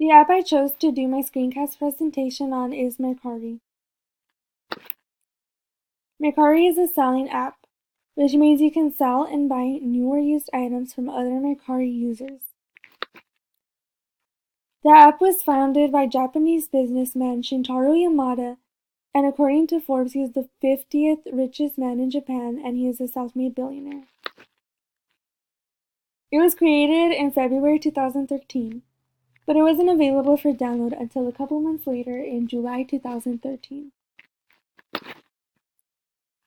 The app I chose to do my screencast presentation on is Mercari. Mercari is a selling app, which means you can sell and buy new or used items from other Mercari users. The app was founded by Japanese businessman Shintaro Yamada, and according to Forbes, he is the 50th richest man in Japan, and he is a self-made billionaire. It was created in February 2013, but it wasn't available for download until a couple months later in July 2013.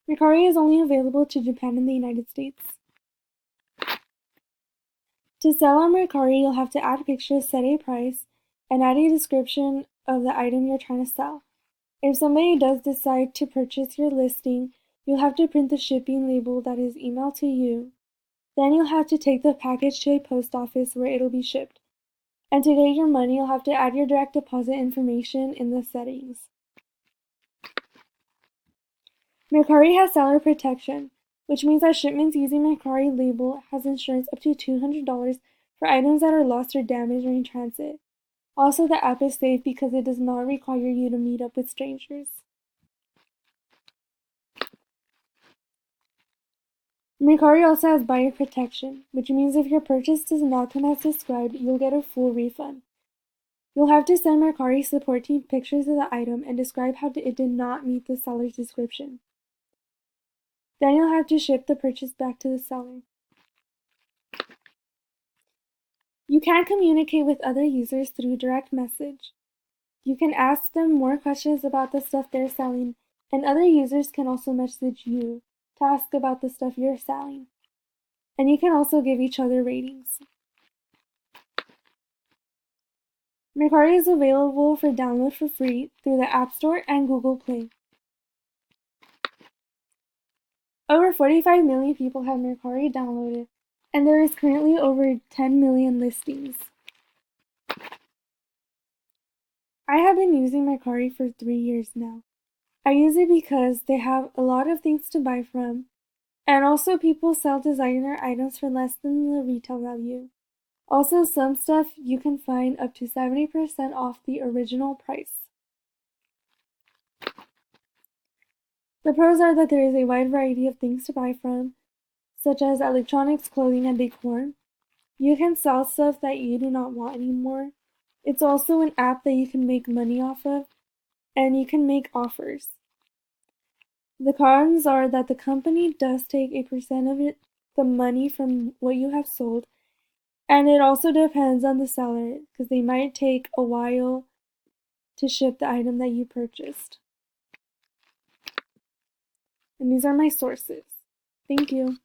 Mercari is only available to Japan and the United States. To sell on Mercari, you'll have to add pictures, set a price, and add a description of the item you're trying to sell. If somebody does decide to purchase your listing, you'll have to print the shipping label that is emailed to you. Then you'll have to take the package to a post office where it'll be shipped. And to get your money, you'll have to add your direct deposit information in the settings. Mercari has seller protection, which means that shipments using Mercari label has insurance up to $200 for items that are lost or damaged during transit. Also, the app is safe because it does not require you to meet up with strangers. Mercari also has buyer protection, which means if your purchase does not come as described, you'll get a full refund. You'll have to send Mercari support team pictures of the item and describe how it did not meet the seller's description. Then you'll have to ship the purchase back to the seller. You can communicate with other users through direct message. You can ask them more questions about the stuff they're selling, and other users can also message you to ask about the stuff you're selling. And you can also give each other ratings. Mercari is available for download for free through the App Store and Google Play. Over 45 million people have Mercari downloaded, and there is currently over 10 million listings. I have been using Mercari for 3 years now. I use it because they have a lot of things to buy from, and also people sell designer items for less than the retail value. Also, some stuff you can find up to 70% off the original price. The pros are that there is a wide variety of things to buy from, such as electronics, clothing, and decor. You can sell stuff that you do not want anymore. It's also an app that you can make money off of, and you can make offers. The cons are that the company does take a percent of the money from what you have sold, and it also depends on the seller because they might take a while to ship the item that you purchased. And these are my sources. Thank you.